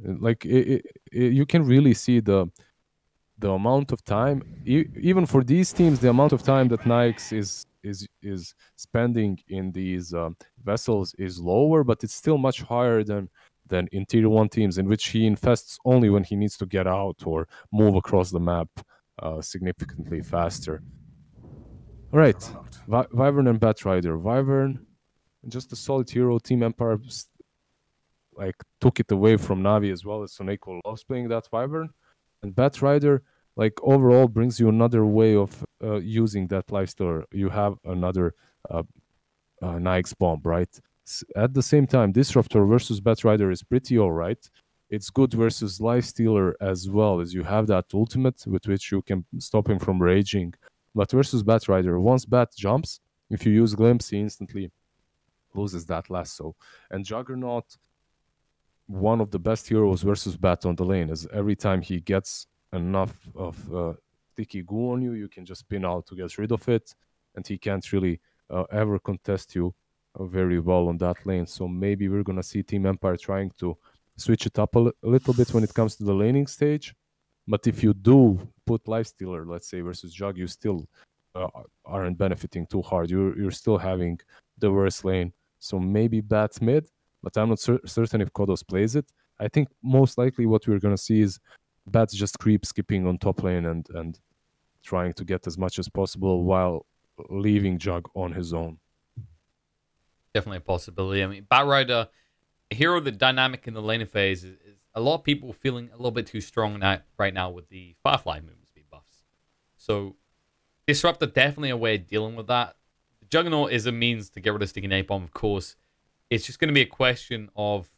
Like you can really see the amount of time, even for these teams, the amount of time that Nikes is spending in these vessels is lower, but it's still much higher than in tier 1 teams, in which he invests only when he needs to get out or move across the map significantly faster. All right, Wyvern and Batrider. Wyvern, just a solid hero. Team Empire like took it away from Navi as well, as Soneko loves playing that Wyvern. And Batrider, like, overall brings you another way of using that lifestealer. You have another Nike's bomb, right? At the same time, Disruptor versus Batrider is pretty alright. It's good versus lifestealer as well, as you have that ultimate with which you can stop him from raging. But versus Batrider, once Bat jumps, if you use Glimpse, he instantly loses that lasso. And Juggernaut, one of the best heroes versus Bat on the lane, as every time he gets enough of sticky goo on you, you can just spin out to get rid of it, and he can't really ever contest you very well on that lane. So maybe we're gonna see Team Empire trying to switch it up a little bit when it comes to the laning stage. But if you do put Lifestealer, let's say, versus Jug, you still aren't benefiting too hard. You're still having the worst lane. So maybe Bat mid, but I'm not certain if Kodos plays it. I think most likely what we're going to see is Bat just creep skipping on top lane and trying to get as much as possible while leaving Jug on his own. Definitely a possibility. I mean, Batrider, a hero that dynamic in the laning phase is a lot of people feeling a little bit too strong right now with the Firefly movement speed buffs. So Disruptor definitely a way of dealing with that. The Juggernaut is a means to get rid of Sticky Napalm, of course. It's just going to be a question of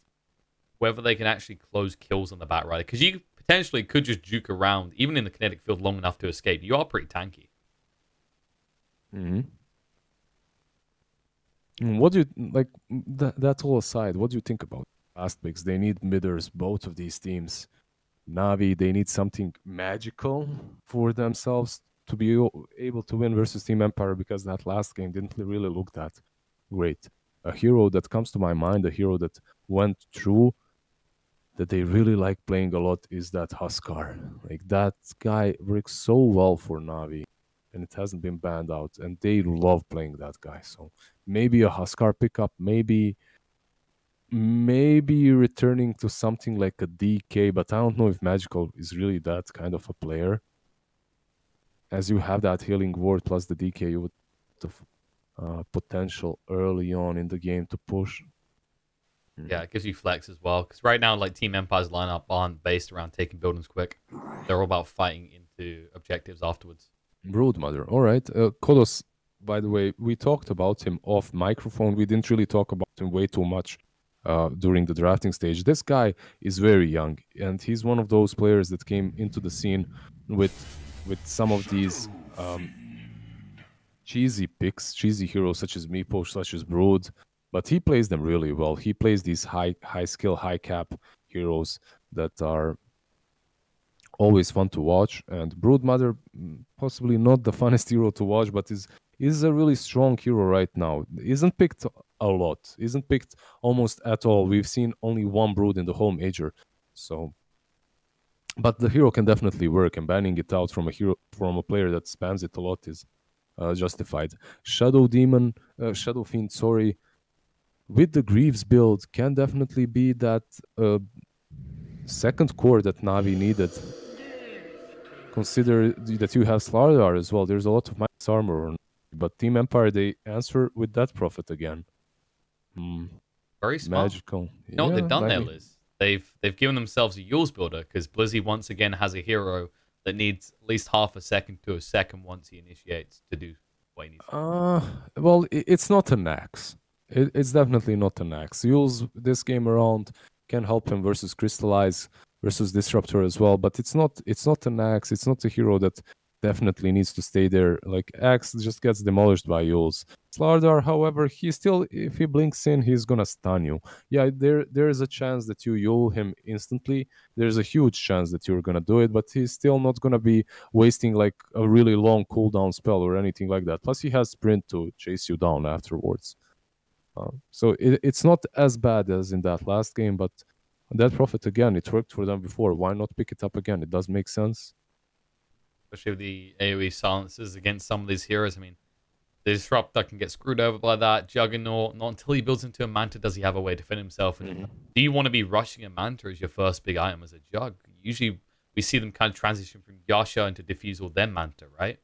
whether they can actually close kills on the Batrider, because you potentially could just juke around, even in the kinetic field, long enough to escape. You are pretty tanky. What do you like? That all aside, what do you think about fast picks? They need midders, both of these teams. Navi, they need something magical for themselves to be able to win versus Team Empire, because that last game didn't really look that great. A hero that comes to my mind, a hero that went through, that they really like playing a lot, is that Huskar. Like, that guy works so well for Navi, and it hasn't been banned out, and they love playing that guy. So maybe a Huskar pickup, maybe returning to something like a DK, but I don't know if Magical is really that kind of a player. As you have that healing ward plus the DK, you would have potential early on in the game to push. Yeah, it gives you flex as well, because right now, like, Team Empire's lineup aren't based around taking buildings quick. They're all about fighting into objectives afterwards. Broodmother, all right. Kodos, by the way, we talked about him off microphone. We didn't really talk about him way too much during the drafting stage. This guy is very young, and he's one of those players that came into the scene with some of these cheesy picks, cheesy heroes such as Meepo, such as Brood, but he plays them really well. He plays these high skill, high cap heroes that are always fun to watch. And Broodmother, possibly not the funnest hero to watch, but is a really strong hero right now. Isn't picked a lot, isn't picked almost at all. We've seen only one Brood in the whole major. So, but the hero can definitely work, and banning it out from a player that spams it a lot is justified. Shadow Fiend, sorry, with the Greaves build, can definitely be that second core that Navi needed. Consider that you have Slardar as well. There's a lot of max armor, but Team Empire, they answer with that Prophet again. Very smart. Magical. You know what they've done there, Liz? They've given themselves a Yules builder, because Blizzy once again has a hero that needs at least half a second to a second once he initiates to do what he needs. Well, it's not an axe. It's definitely not an axe. Yules this game around can help him versus Crystallize, versus Disruptor as well, but it's not an axe. It's not a hero that definitely needs to stay there. Like, axe just gets demolished by Yules. Slardar, however, he still, if he blinks in, he's gonna stun you. Yeah, there is a chance that you Yule him instantly. There's a huge chance that you're gonna do it, but he's still not gonna be wasting like a really long cooldown spell or anything like that. Plus, he has sprint to chase you down afterwards. So it's not as bad as in that last game, but That Prophet again, it worked for them before. Why not pick it up again? It does make sense. Especially with the AoE silences against some of these heroes. I mean, the Disruptor can get screwed over by that. Juggernaut, not until he builds into a Manta does he have a way to defend himself. And do you want to be rushing a Manta as your first big item as a Jug? Usually we see them kind of transition from Yasha into Diffusal, then Manta, right?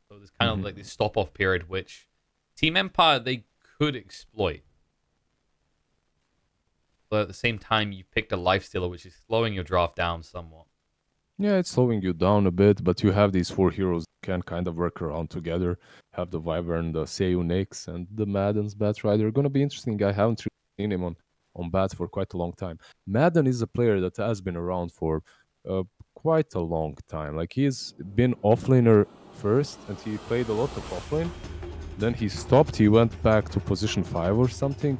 So there's kind of like this stop-off period, which Team Empire, they could exploit. But at the same time, you picked a Lifestealer, which is slowing your draft down somewhat. Yeah, it's slowing you down a bit, but you have these 4 heroes that can kind of work around together. Have the Wyvern, the Seiyu Nyx, and the Madden's Bat Rider. Going to be interesting. I haven't really seen him on Bat for quite a long time. Madden is a player that has been around for quite a long time. Like, he's been offlaner first, and he played a lot of offlane. Then he stopped. He went back to position 5 or something.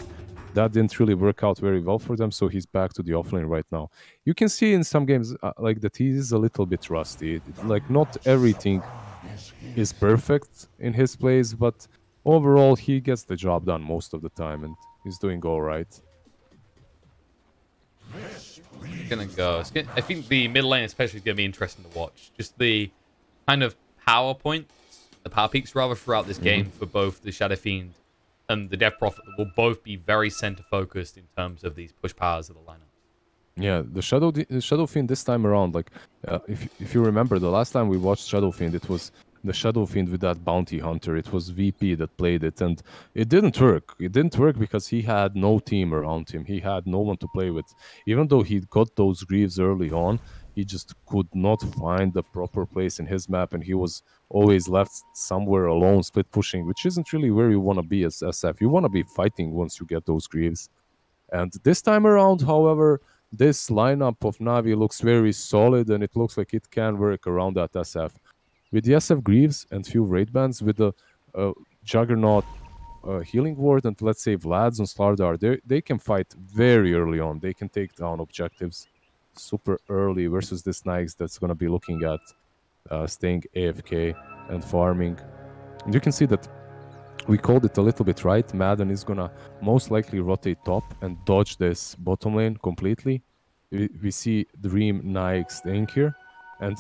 That didn't really work out very well for them, so he's back to the offlane right now. You can see in some games like that he is a little bit rusty. Like, not everything is perfect in his plays, but overall he gets the job done most of the time, and he's doing all right. Gonna go. I think the middle lane especially is gonna be interesting to watch. Just the kind of power points, the power peaks rather throughout this game for both the Shadow Fiend and the Death Prophet will both be very center focused in terms of these push powers of the lineup. Yeah, the Shadow Fiend this time around, like if you remember the last time we watched Shadow Fiend, it was the Shadow Fiend with that bounty hunter. It was VP that played it, and it didn't work. It didn't work because he had no team around him. He had no one to play with. Even though he got those Greaves early on, he just could not find the proper place in his map, and he was always left somewhere alone, split pushing, which isn't really where you want to be as SF. You want to be fighting once you get those Greaves. And this time around, however, this lineup of Navi looks very solid, and it looks like it can work around that SF. With the SF Greaves and few raid bands, with the Juggernaut Healing Ward, and let's say Vlad's on Slardar, they can fight very early on. They can take down objectives super early versus this Nyx that's going to be looking at staying AFK and farming. And you can see that we called it a little bit right. Madden is going to most likely rotate top and dodge this bottom lane completely. We see Dream Nyx staying here. And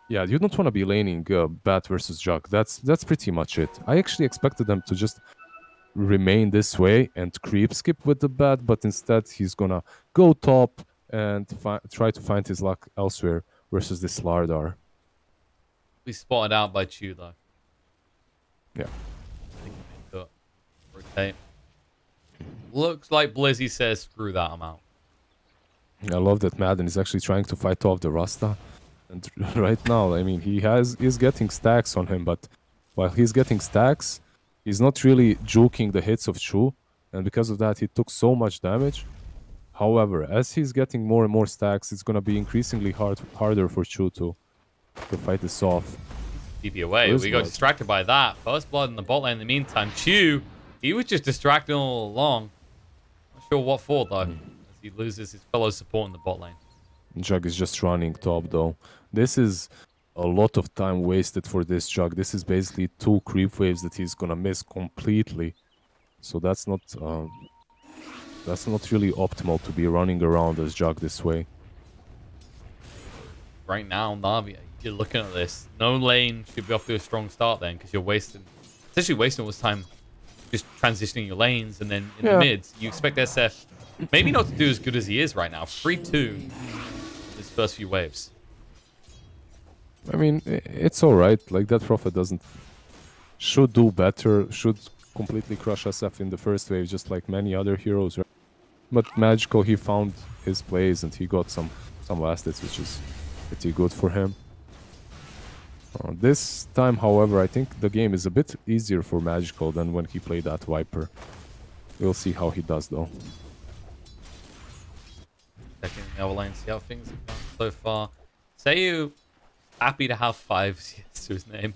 yeah, you don't want to be laning Bat versus Jug. That's pretty much it. I actually expected them to just remain this way and creep skip with the Bat, but instead he's going to go top and try to find his luck elsewhere versus this Slardar. We spotted out by Chu, though. Yeah. Rotate. Looks like Blizzy says, screw that, I'm out. I love that Madden is actually trying to fight off the Rasta. And right now, I mean, he's getting stacks on him, but while he's getting stacks, he's not really juking the hits of Chu. And because of that, he took so much damage. However, as he's getting more and more stacks, it's going to be increasingly harder for Chu to fight this off. DP away. We got distracted by that. First blood in the bot lane in the meantime. Chu, he was just distracted all along. Not sure what for, though, as he loses his fellow support in the bot lane. Jug is just running top, though. This is a lot of time wasted for this Jug. This is basically 2 creep waves that he's going to miss completely. So that's not really optimal to be running around as Jug this way. Right now, Navi, you're looking at this. No lane should be off to a strong start then, because you're essentially wasting all this time just transitioning your lanes, and then in the mids, you expect SF maybe not to do as good as he is right now. 3-2 his first few waves. I mean, it's alright. Like, that Prophet should do better, should completely crush SF in the first wave, just like many other heroes, right? But Magical, he found his plays and he got some last hits, which is pretty good for him. This time, however, I think the game is a bit easier for Magical than when he played that Viper. We'll see how he does, though. Checking the other lane, see how things have gone so far. Seiyu, happy to have 5 CS to his name.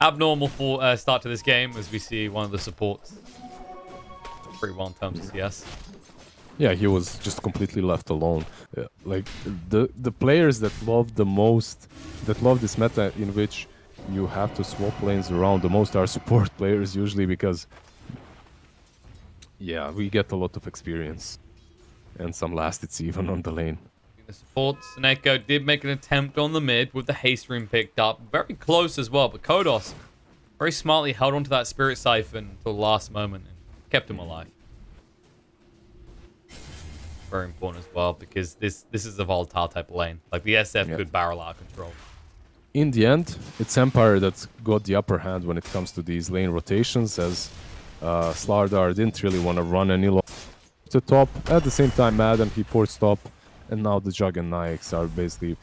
Abnormal for start to this game, as we see one of the supports pretty well in terms of CS. Yeah, he was just completely left alone. Like, the players that love the most, that love this meta in which you have to swap lanes around the most are support players usually, because Yeah, we get a lot of experience. And some last hits even on the lane. The support, Seneko did make an attempt on the mid with the haste rune picked up. Very close as well, but Kodos very smartly held onto that Spirit Siphon until the last moment and kept him alive. Very important as well, because this is a volatile type of lane. Like, the SF could barrel out of control. In the end, it's Empire that's got the upper hand when it comes to these lane rotations, as Slardar didn't really want to run any longer to top. At the same time, Madden, he ports top, and now the Jug and Nyx are basically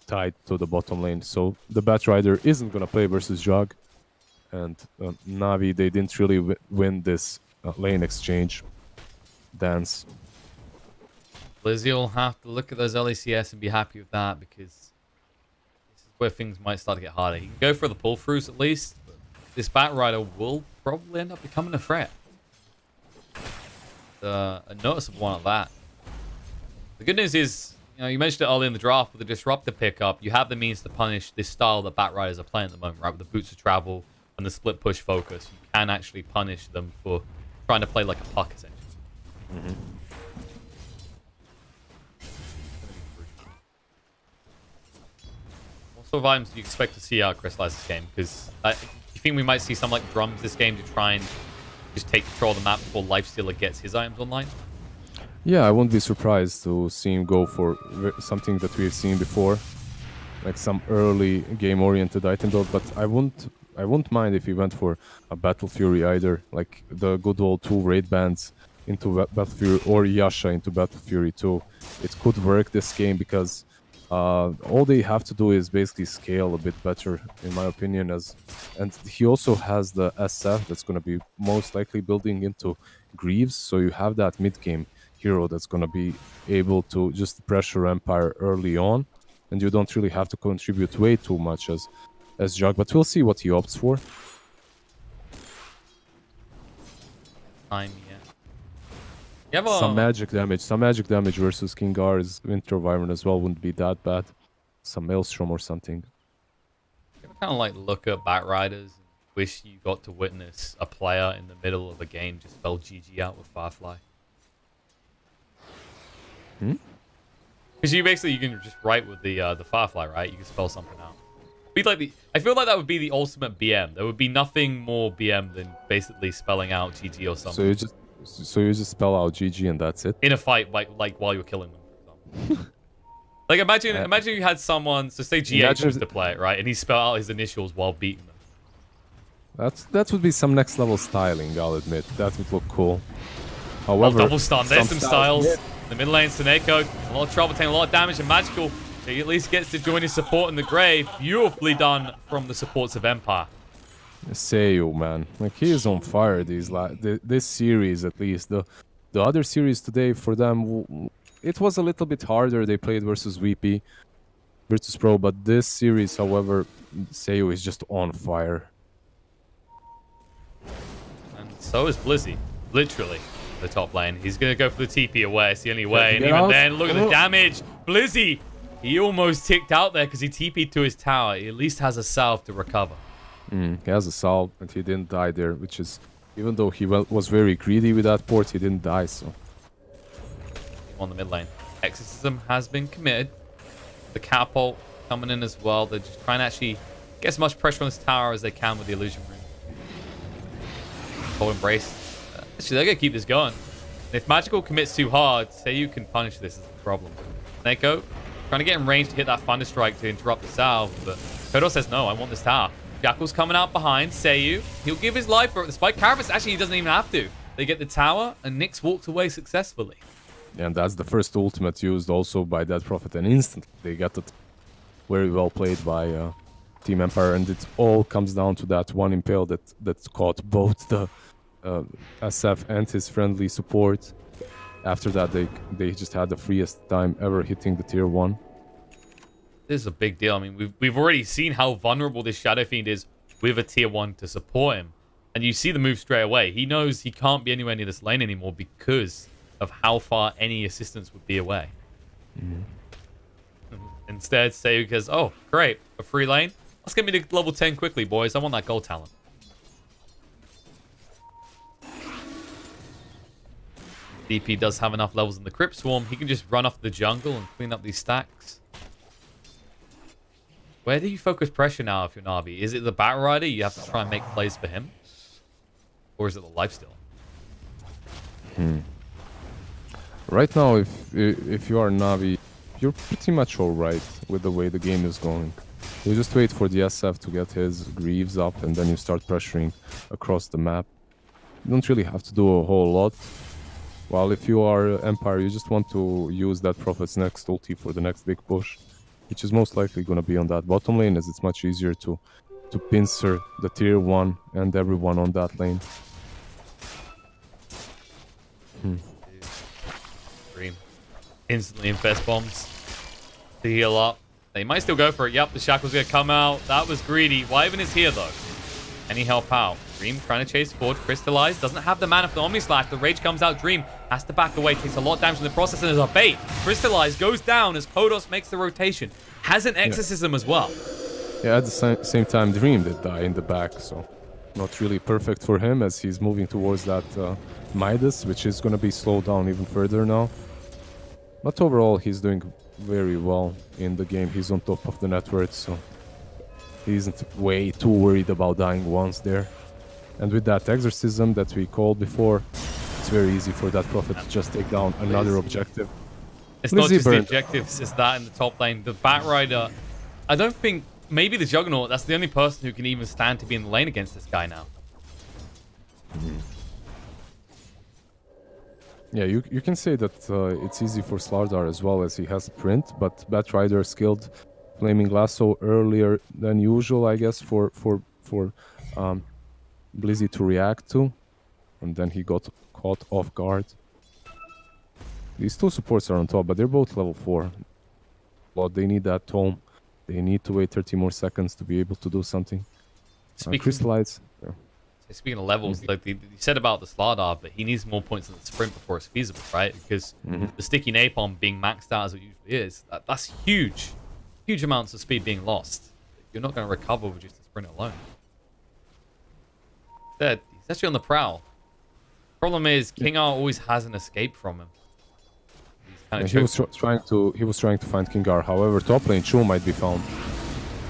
tied to the bottom lane. So the Batrider isn't going to play versus Jug, and Navi, they didn't really win this lane exchange dance. lizzie will have to look at those LECS and be happy with that, because this is where things might start to get harder. He can go for the pull-throughs at least, but this Batrider will probably end up becoming a threat. A noticeable one at that. The good news is, you know, you mentioned it earlier in the draft with the Disruptor pickup, you have the means to punish this style that Batriders are playing at the moment, right? With the Boots of Travel and the split push focus, you can actually punish them for trying to play like a puck, essentially. What sort of items do you expect to see out Crystallize this game? Because you think we might see some like drums this game to try and just take control of the map before Lifestealer gets his items online? Yeah, I wouldn't be surprised to see him go for something that we've seen before, like some early game-oriented item build. But I wouldn't mind if he went for a Battle Fury either, like the good old 2 raid bands into Battle Fury, or Yasha into Battle Fury 2. It could work this game, because all they have to do is basically scale a bit better, in my opinion. And he also has the SF that's going to be most likely building into Greaves, so you have that mid-game hero that's going to be able to just pressure Empire early on, and you don't really have to contribute way too much as Jug, but we'll see what he opts for. You have some magic damage versus Kingar's Winter Wyvern as well wouldn't be that bad. Some Maelstrom or something. You ever kind of like look at Batriders and wish you got to witness a player in the middle of a game just spell GG out with Firefly? Because you can just write with the Firefly, right? You can spell something out. Be like I feel like that would be the ultimate BM. There would be nothing more BM than basically spelling out GG or something. So you just spell out GG and that's it? In a fight, like while you're killing them, for example. Like imagine you had someone, so say GH was to play it, right? And he spelled out his initials while beating them. That would be some next level styling, I'll admit. That would look cool. However, double stun. There's some styles. The mid lane, Seneko, a lot of trouble, taking a lot of damage and magical. He at least gets to join his support in the grave. Beautifully done from the supports of Empire. Seiyu, man, like he is on fire. This series, at least the other series today for them, it was a little bit harder. They played versus VP, Virtus Pro, but this series, however, Seiyu is just on lifire. And so is Blizzy, literally. The top lane. He's going to go for the TP away. It's the only way. And even then, look at the damage. Blizzy, he almost ticked out there because he TP'd to his tower. He at least has a salve to recover. He has a salve, and he didn't die there, which is, even though he was very greedy with that port, he didn't die, so. On the mid lane. Exorcism has been committed. The catapult coming in as well. They're just trying to actually get as much pressure on this tower as they can with the illusion rune. Cold Embrace. Actually, they're going to keep this going. If Magical commits too hard, Seiyu can punish this as a problem. Neko trying to get in range to hit that Thunder Strike to interrupt the salve, but Kodo says, no, I want this tower. Jackal's coming out behind Seiyu. He'll give his life for it. Despite Carapace, actually, he doesn't even have to. They get the tower, and Nyx walks away successfully. And that's the first ultimate used also by that Prophet, and instantly they got it very well played by Team Empire, and it all comes down to that one Impale that caught both the SF and his friendly support. After that, they just had the freest time ever hitting the tier 1. This is a big deal. I mean, we've already seen how vulnerable this Shadow Fiend is with a tier 1 to support him. And you see the move straight away. He knows he can't be anywhere near this lane anymore because of how far any assistance would be away. Instead, Seiyu goes, oh, great, a free lane. Let's get me to level 10 quickly, boys. I want that gold talent. DP does have enough levels in the Crypt Swarm. He can just run off the jungle and clean up these stacks. Where do you focus pressure now if you're Na'Vi? Is it the Bat Rider? You have to try and make plays for him? Or is it the lifesteal? Right now, if you are Na'Vi, you're pretty much alright with the way the game is going. You just wait for the SF to get his Greaves up, and then you start pressuring across the map. You don't really have to do a whole lot. While if you are Empire, you just want to use that Prophet's next ulti for the next big push, which is most likely going to be on that bottom lane, as it's much easier to pincer the tier 1 and everyone on that lane. Dream. Instantly infest bombs to heal up. They might still go for it. Yep, the Shackle's going to come out. That was greedy. Wyvern is here, though. Any help out? Dream trying to chase forward. Crystallize doesn't have the mana for the Omni Slash. The Rage comes out. Dream has to back away. Takes a lot of damage in the process, and there's a bait. Crystallize goes down as Kodos makes the rotation. Has an Exorcism as well. Yeah, at the same time, Dream did die in the back, so not really perfect for him as he's moving towards that Midas, which is going to be slowed down even further now. But overall, he's doing very well in the game. He's on top of the net worth, so he isn't way too worried about dying once there. And with that Exorcism that we called before, it's very easy for that Prophet to just take down another objective. It's not just the objectives, it's that in the top lane. The Bat Rider, I don't think, maybe the Juggernaut, that's the only person who can even stand to be in the lane against this guy now. Yeah, you can say that it's easy for Slardar as well, as he has Print, but Bat Rider skilled Flaming Lasso earlier than usual, I guess, for Blizzy to react to, and then he got caught off guard. These two supports are on top, but they're both level 4. But they need that tome. They need to wait 30 more seconds to be able to do something. Crystallize. Yeah. Speaking of levels, like you said about the Slardar, but he needs more points in the sprint before it's feasible, right? Because the sticky napalm being maxed out as it usually is, that's huge. Huge amounts of speed being lost. You're not going to recover with just the sprint alone. He's actually on the prowl. Problem is, King R always has an escape from him. He was trying to find King R. However, top lane Chu might be found.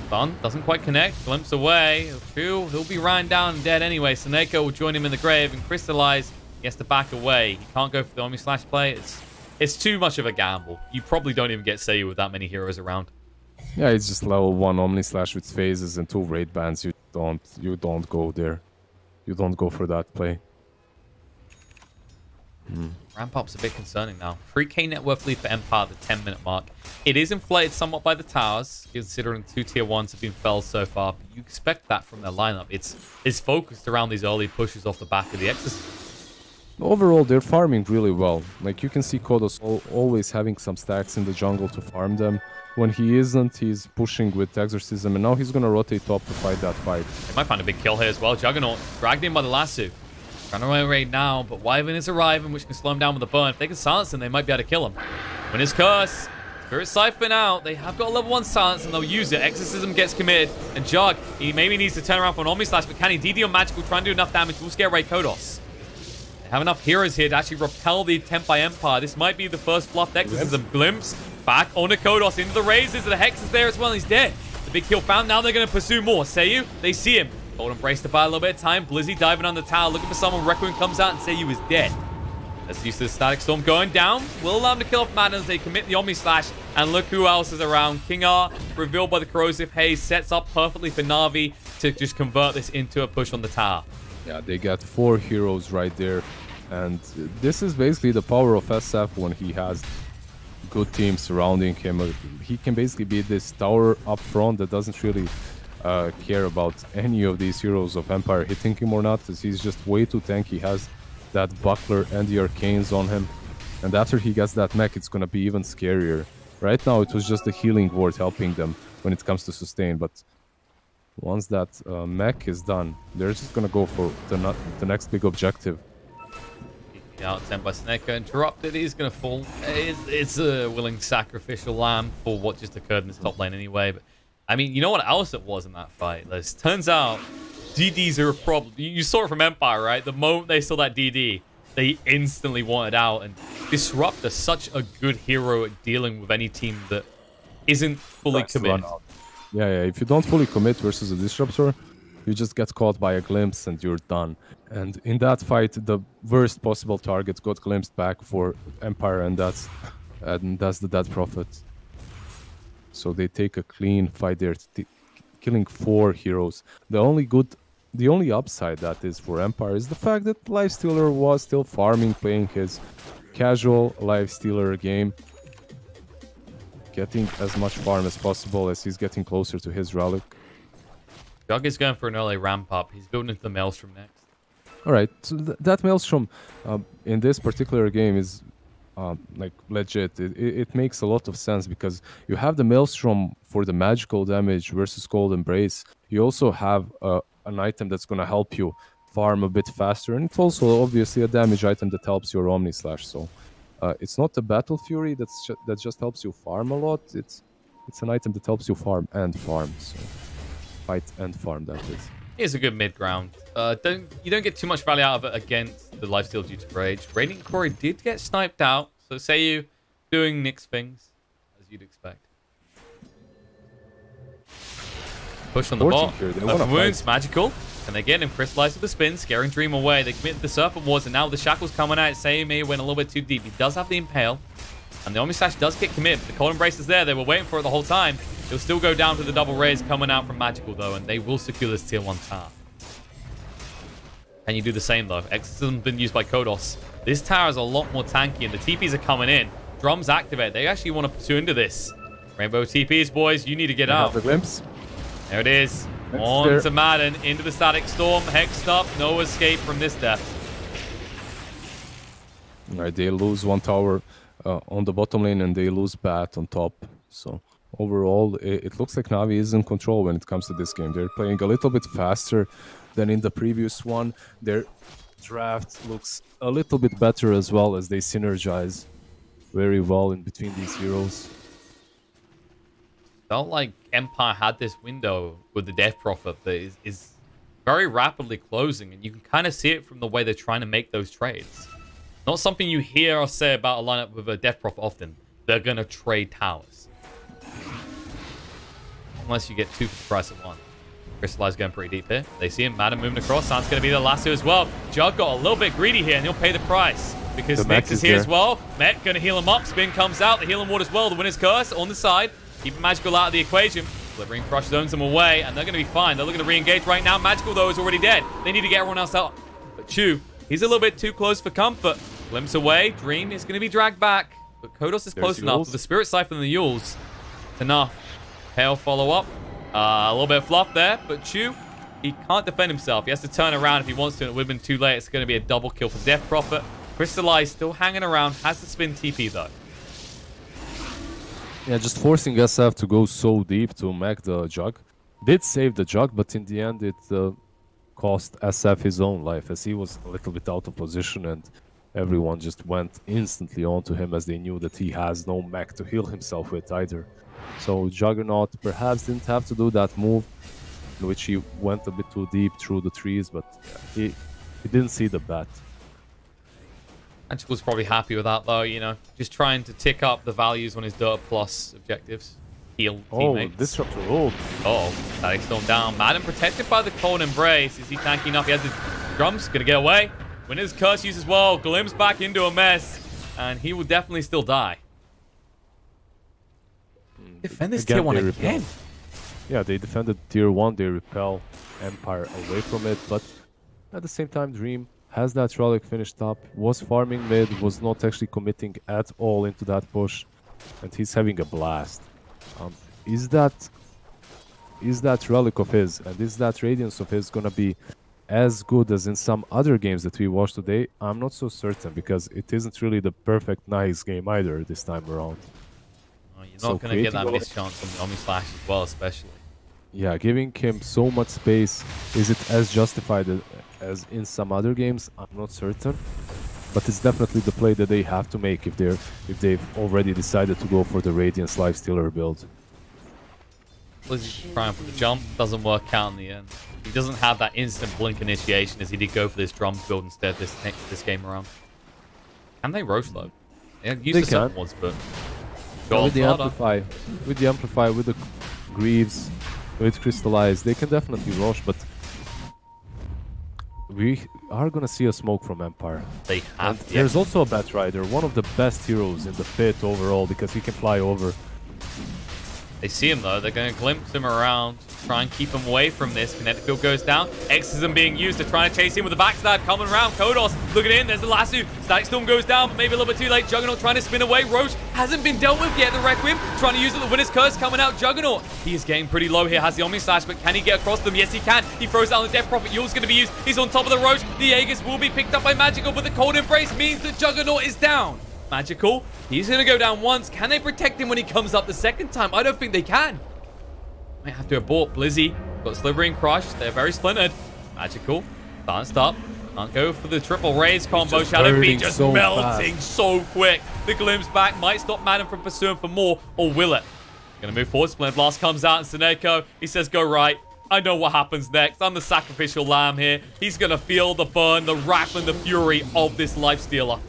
Stun doesn't quite connect. Glimpse away. Chu, he'll be run down and dead anyway. Seneko will join him in the grave and Crystallize. He has to back away. He can't go for the Omni Slash play. It's too much of a gamble. You probably don't even get Seiyu with that many heroes around. Yeah, it's just level 1 Omni Slash with phases and 2 raid bans. You don't go there. You don't go for that play. Ramp up's a bit concerning now. 3k net worth lead for Empire at the 10-minute mark. It is inflated somewhat by the towers, considering 2 tier 1s have been felled so far. But you expect that from their lineup. It's focused around these early pushes off the back of the Exorcism. Overall, they're farming really well. Like, you can see Kodos always having some stacks in the jungle to farm them. When he isn't, he's pushing with Exorcism, and now he's going to rotate top to fight that fight. They might find a big kill here as well. Juggernaut dragged in by the lasso. Run away right now, but Wyvern is arriving, which can slow him down with a burn. If they can silence him, they might be able to kill him. When his curse, Spirit Siphon out. They have got a level 1 silence, and they'll use it. Exorcism gets committed, and Jug, he maybe needs to turn around for an Omni Slash, but can he? DD on Magical, try and do enough damage. We'll scare Ray Kodos. They have enough heroes here to actually repel the attempt by Empire. This might be the first fluffed Exorcism. Glimpse back onto Kodos, into the razors. The Hex is there as well, and he's dead. The big kill found. Now they're going to pursue more. Seiyu, they see him. Gold Embrace to buy a little bit of time. Blizzy diving on the tower, looking for someone. Requiem comes out and Seiyu is dead. That's used to the Static Storm going down. Will allow him to kill off Madness. They commit the Omni Slash. And look who else is around. King R, revealed by the Corrosive Haze, sets up perfectly for Na'Vi to just convert this into a push on the tower. Yeah, they got 4 heroes right there. And this is basically the power of SF when he has good teams surrounding him. He can basically be this tower up front that doesn't really care about any of these heroes of Empire hitting him or not, as he's just way too tanky. He has that Buckler and the Arcanes on him, and after he gets that mech, it's gonna be even scarier. Right now it was just the healing ward helping them when it comes to sustain, but once that mech is done, they're just gonna go for the next big objective. Out attempt by Seneko, interrupted. He's gonna fall. It's a willing sacrificial lamb for what just occurred in this top lane anyway. But I mean, you know what else it was in that fight? This turns out DDs are a problem. You saw it from Empire, right? The moment they saw that DD, they instantly wanted out. And Disrupt is such a good hero at dealing with any team that isn't fully committed. Yeah. If you don't fully commit versus a Disruptor, you just get caught by a glimpse and you're done. And in that fight, the worst possible target got glimpsed back for Empire, and that's the Dead Prophet. So they take a clean fight there, killing 4 heroes. The only upside that is for Empire is the fact that Lifestealer was still farming, playing his casual Lifestealer game, getting as much farm as possible as he's getting closer to his relic. Jug is going for an early ramp up. He's building into the Maelstrom next. All right, so that Maelstrom in this particular game is like legit. It makes a lot of sense because you have the Maelstrom for the magical damage versus Cold Embrace. You also have an item that's going to help you farm a bit faster, and it's also obviously a damage item that helps your Omni Slash. So it's not a Battle Fury that just helps you farm a lot. It's an item that helps you farm and farm. So fight and farm, that is. Here's a good mid ground. You don't get too much value out of it against the lifesteal due to Rage. Radiant Quarry did get sniped out, so say you doing Nyx things as you'd expect. Push on the bot. Wounds, magical. And they get him crystallized with the spin, scaring Dream away. They commit the Serpent Wards, and now the Shackle's coming out. Say may went a little bit too deep. He does have the Impale, and the Omni Slash does get committed. The Cold Embrace is there. They were waiting for it the whole time. It'll still go down to the double raise coming out from Magical, though, and they will secure this tier 1 tower. Can you do the same, though? Exorcism's been used by Kodos. This tower is a lot more tanky, and the TPs are coming in. Drums activate. They actually want to pursue into this. Rainbow TPs, boys. You need to get out. The glimpse. There it is. On to Madden. Into the Static Storm. Hexed up. No escape from this death. All right, they lose 1 tower on the bottom lane, and they lose Bat on top. So overall, it looks like NaVi is in control when it comes to this game. They're playing a little bit faster than in the previous one. Their draft looks a little bit better as well, as they synergize very well in between these heroes. Felt like Empire had this window with the Death Prophet that is very rapidly closing, and you can kind of see it from the way they're trying to make those trades. Not something you hear or say about a lineup with a Death Prophet often. They're going to trade towers. Unless you get 2 for the price of 1. Crystallize going pretty deep here. They see him. Madden moving across. Sounds going to be the lasso as well. Jug got a little bit greedy here, and he'll pay the price. Because Nyx is here as well. Met going to heal him up. Spin comes out. The healing ward as well. The Winner's Curse on the side. Keeping Magical out of the equation. Delivering Crush zones them away, and they're going to be fine. They're looking to re-engage right now. Magical, though, is already dead. They need to get everyone else out. But Chu, he's a little bit too close for comfort. Glimpse away. Dream is going to be dragged back. But Kodos is close enough. With the Spirit Siphon and the Yules, it's enough. Pale follow-up. A little bit of fluff there, but Chu, he can't defend himself. He has to turn around if he wants to, and it would have been too late. It's going to be a double kill for Death Prophet. Crystallize still hanging around. Has the spin TP, though. Yeah, just forcing SF to go so deep to make the Jug. Did save the Jug, but in the end it cost SF his own life, as he was a little bit out of position, and everyone just went instantly onto him, as they knew that he has no mech to heal himself with either. So Juggernaut perhaps didn't have to do that move, in which he went a bit too deep through the trees, but yeah, he didn't see the bat. Magical's probably happy with that, though, you know. Just trying to tick up the values on his Dota Plus objectives. Heal teammates. Oh, Disruptor ult. Oh, Static Storm down. Madden protected by the Cold Embrace. Is he tanky enough? He has the drums. Gonna get away. Winner's Curse use as well. Glimpse back into a mess. And he will definitely still die. Defend this tier 1 again. Yeah, they defended tier 1. They repel Empire away from it. But at the same time, Dream has that relic finished up, was farming mid, was not actually committing at all into that push, and he's having a blast. Is that relic of his, and is that radiance of his gonna be as good as in some other games that we watched today? I'm not so certain, because it isn't really the perfect nice game either this time around. Oh, you're not gonna get that mischance from the Omni Slash as well, especially. Yeah, giving him so much space, is it as justified as in some other games? I'm not certain, but it's definitely the play that they have to make if they've already decided to go for the Radiance Lifestealer build. Lizzy's trying for the jump, doesn't work out in the end. He doesn't have that instant blink initiation as he did go for this drums build instead this game around. Can they roast though? Yeah, use They the certain can. ones, but With the amplify, with the Greaves, with Crystallize, they can definitely rush, but we are gonna see a smoke from Empire. they have. There's also a Batrider, one of the best heroes in the pit overall because he can fly over. They see him though. They're going to glimpse him around, try and keep him away from this. Kinetic field goes down. Exorcism being used to try and chase him with the backstab. Coming around. Kodos looking in. There's the lasso. Static Storm goes down, but maybe a little bit too late. Juggernaut trying to spin away. Roche hasn't been dealt with yet. The Requiem trying to use it. The Winner's Curse coming out. Juggernaut, he is getting pretty low here. Has the Omni Slash, but can he get across them? Yes, he can. He throws down the Death Prophet. Yule's going to be used. He's on top of the Roche. The Aegis will be picked up by Magical, but the Cold Embrace means that Juggernaut is down. Magical, he's going to go down once. Can they protect him when he comes up the second time? I don't think they can. Might have to abort. Blizzy got Slithering Crush. They're very splintered. Magical. Can't stop. Can't go for the triple raise combo. Shadow Feet just so melting fast. So quick. The glimpse back might stop Madden from pursuing for more, or will it? Gonna move forward. Splint Blast comes out, and Seneko, he says, go right. I know what happens next. I'm the sacrificial lamb here. He's gonna feel the burn, the wrath, and the fury of this Lifestealer.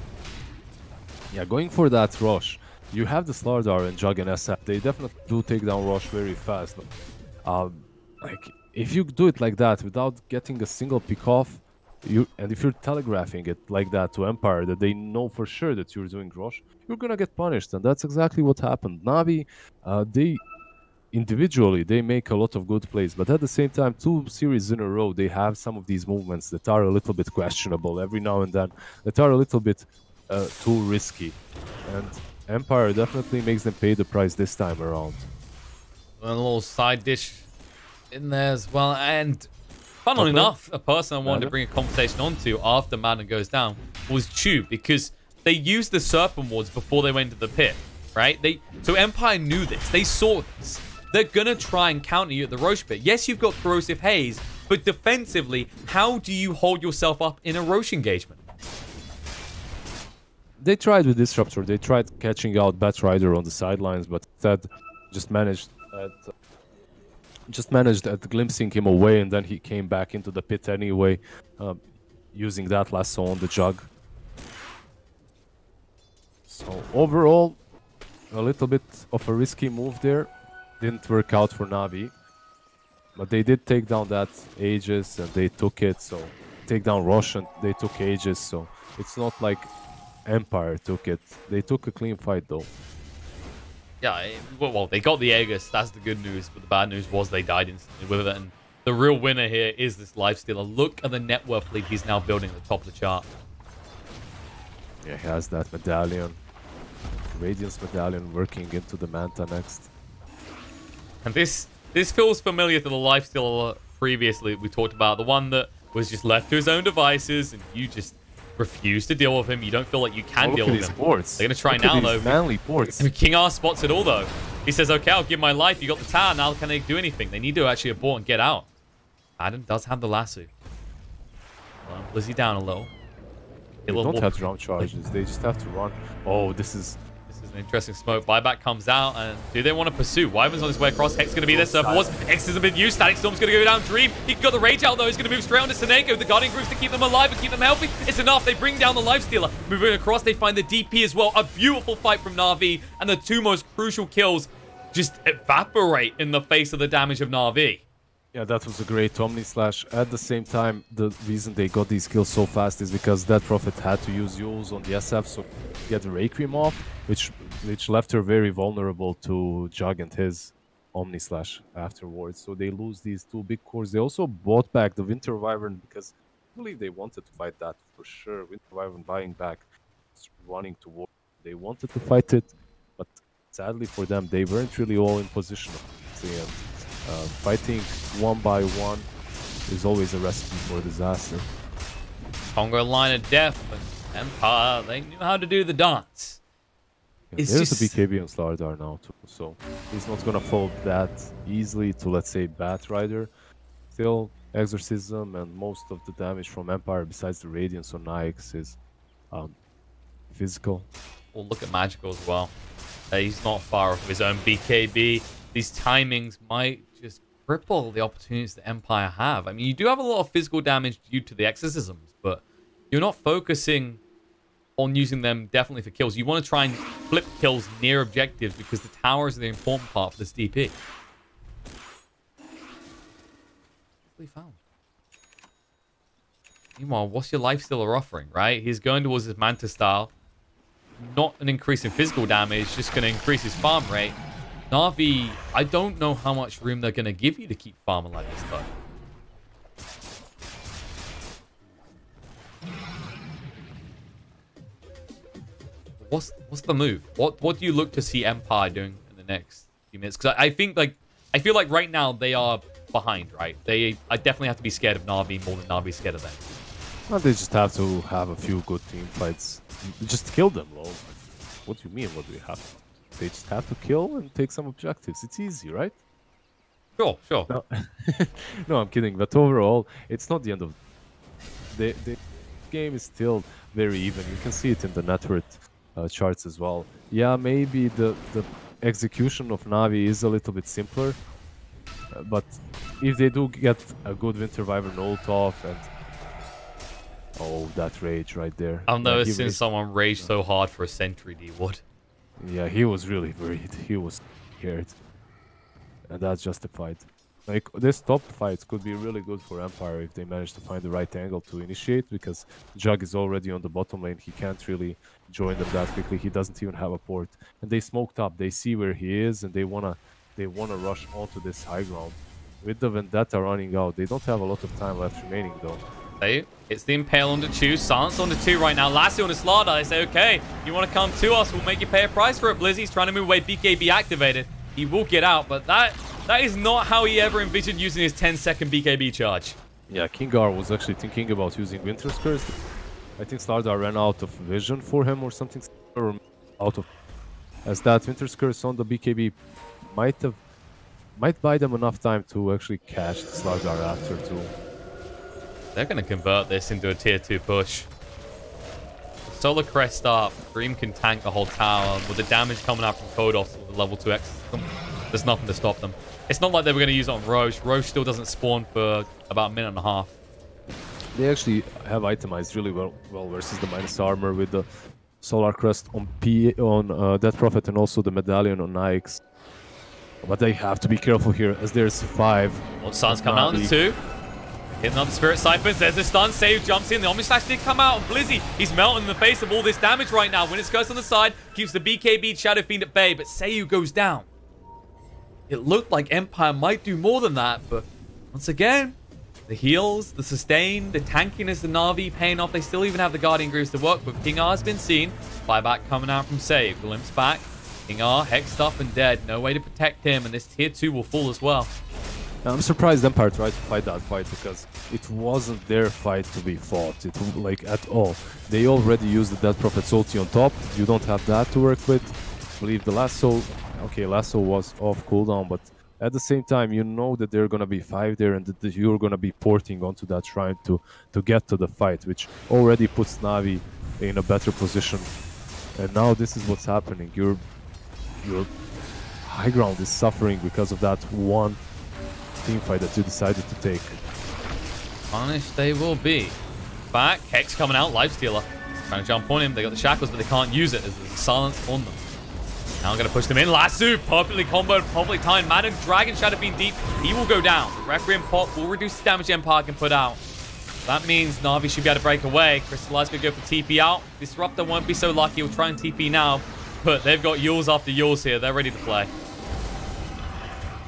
Yeah, going for that rush. You have the Slardar and Jug and SF. They definitely do take down Rush very fast. Like, if you do it like that without getting a single pick off, and if you're telegraphing it like that to Empire, that they know for sure that you're doing Rush, you're gonna get punished, and that's exactly what happened. Navi, they individually, they make a lot of good plays, but at the same time, 2 series in a row, they have some of these movements that are a little bit questionable every now and then, that are a little bit too risky. And Empire definitely makes them pay the price this time around. A little side dish in there as well. And funnily enough, a person I wanted to bring a conversation onto after Madden goes down was Chew, because they used the Serpent Wards before they went to the pit, right? So Empire knew this. They saw this. They're going to try and counter you at the Roche pit. Yes, you've got Corrosive Haze, but defensively, how do you hold yourself up in a Roche engagement? They tried with Disruptor. They tried catching out Batrider on the sidelines, but instead just managed at glimpsing him away, and then he came back into the pit anyway, using that lasso on the Jug. So overall, a little bit of a risky move there. Didn't work out for Navi, but they did take down that Aegis, and they took it. So take down Rosh, and they took Aegis. So it's not like Empire took it. They took a clean fight though. Yeah, well, they got the Aegis. That's the good news. But the bad news was they died instantly with it. And the real winner here is this Lifestealer. Look at the net worth lead he's now building at the top of the chart. Yeah, he has that medallion. Radiance medallion working into the Manta next. And this feels familiar to the Lifestealer previously we talked about. The one that was just left to his own devices, and you just refuse to deal with him. You don't feel like you can deal with him. Ports. They're going to try now, though. Manly ports. King R spots it all, though. He says, okay, I'll give my life. You got the tower. Now can they do anything? They need to actually abort and get out. Adam does have the lasso. Well, Blizzy down a little. They don't have drum charges. They just have to run. Oh, this is an interesting smoke. Buyback comes out, and do they want to pursue? Wyvern's on his way across. Hex going to be there. Surf Wars. X hasn't been used. Static Storm's going to go down. Dream. He got the Rage out, though. He's going to move straight onto Seneko. The guarding groups to keep them alive and keep them healthy. It's enough. They bring down the Lifestealer. Moving across, they find the DP as well. A beautiful fight from Na'Vi, and the 2 most crucial kills just evaporate in the face of the damage of Na'Vi. Yeah, that was a great Omni Slash. At the same time, the reason they got these kills so fast is because that Prophet had to use Yules on the SF, so get the Requiem off, which left her very vulnerable to Jug and his Omni Slash afterwards. So they lose these 2 big cores. They also bought back the Winter Wyvern because I believe they wanted to fight that for sure. Winter Wyvern buying back, running to war. They wanted to fight it, but sadly for them, they weren't really all in position. Fighting one by one is always a recipe for disaster. Congo line of death and Empire, they knew how to do the dance. Yeah, there's a BKB on Slardar now too, so he's not gonna fall that easily to, let's say, Batrider. Still, Exorcism and most of the damage from Empire, besides the Radiance on Nyx, is physical. We'll look at Magical as well. He's not far off his own BKB. These timings might just cripple the opportunities that Empire have. I mean, you do have a lot of physical damage due to the exorcisms, but you're not focusing on using them definitely for kills. You want to try and flip kills near objectives because the towers are the important part for this DP. What he found? Meanwhile, what's your lifestealer offering, right? He's going towards his Manta style. Not an increase in physical damage, just going to increase his farm rate. Na'Vi, I don't know how much room they're going to give you to keep farming like this, though. What's the move? What do you look to see Empire doing in the next few minutes? Because I feel like right now they are behind, right? I definitely have to be scared of Na'Vi more than Na'Vi's scared of them. Well, they just have to have a few good team fights. Just kill them, lol. What do you mean? What do we have? They just have to kill and take some objectives. It's easy, right? Sure. No, no, I'm kidding. But overall, it's not the end of the game. Is still very even. You can see it in the net worth charts as well. Yeah, maybe the execution of Na'Vi is a little bit simpler, but if they do get a good Winter Wyvern ult off and oh, that rage right there. I've never seen someone rage so hard for a sentry, D-Wood. Yeah, he was really worried. He was scared. And that's justified. Like, this top fight could be really good for Empire if they manage to find the right angle to initiate, because Jug is already on the bottom lane. He can't really join them that quickly. He doesn't even have a port. And they smoked up. They see where he is, and they wanna rush onto this high ground. With the Vendetta running out, they don't have a lot of time left remaining, though. It's the Impale on the 2, Silence on the 2 right now. Lassie on the Slardar. They say, okay, you want to come to us, we'll make you pay a price for it. Blizzy's trying to move away, BKB activated. He will get out, but that is not how he ever envisioned using his 10-second BKB charge. Yeah, Kingar was actually thinking about using Winter's Curse. I think Slardar ran out of vision for him or something, or out of... As that Winter's Curse on the BKB might buy them enough time to actually catch the Slardar after too. They're going to convert this into a tier 2 push. Solar Crest up. Dream can tank the whole tower. With the damage coming out from Kodos with the level 2 X system, there's nothing to stop them. It's not like they were going to use it on Roche. Roche still doesn't spawn for about a minute and a half. They actually have itemized really well versus the minus armor with the Solar Crest on Death Prophet and also the Medallion on Nyx. But they have to be careful here as there's 5. Well, Sun's coming out on the 2. Hitting on the Spirit Siphons. There's the stun. Save jumps in. The Omni Slash did come out. And Blizzy, he's melting in the face of all this damage right now. When it's Curse on the side, keeps the BKB Shadow Fiend at bay. But Seiyu goes down. It looked like Empire might do more than that. But once again, the heals, the sustain, the tankiness of Na'Vi paying off. They still even have the Guardian Greaves to work with. King R has been seen. Buyback coming out from Seiyu. Glimpse back. King R, hexed up and dead. No way to protect him. And this tier 2 will fall as well. I'm surprised Empire tried to fight that fight because it wasn't their fight to be fought, like at all. They already used the Death Prophet's ulti on top. You don't have that to work with. I believe the lasso, okay, lasso was off cooldown, but at the same time, you know that there are gonna be 5 there and that you're gonna be porting onto that shrine to get to the fight, which already puts Na'Vi in a better position. And now this is what's happening. Your high ground is suffering because of that one team fight that you decided to take. Punished they will be. Back, Hex coming out, Lifestealer. Trying to jump on him. They got the shackles, but they can't use it as there's silence on them. Now I'm going to push them in. Lasso, perfectly comboed, perfectly timed. Madden, Dragon, Shadow Fiend deep. He will go down. The Requiem Pop will reduce the damage Empire can put out. That means Na'Vi should be able to break away. Crystallize could go for TP out. Disruptor won't be so lucky. He'll try and TP now. But they've got Yules after Yules here. They're ready to play.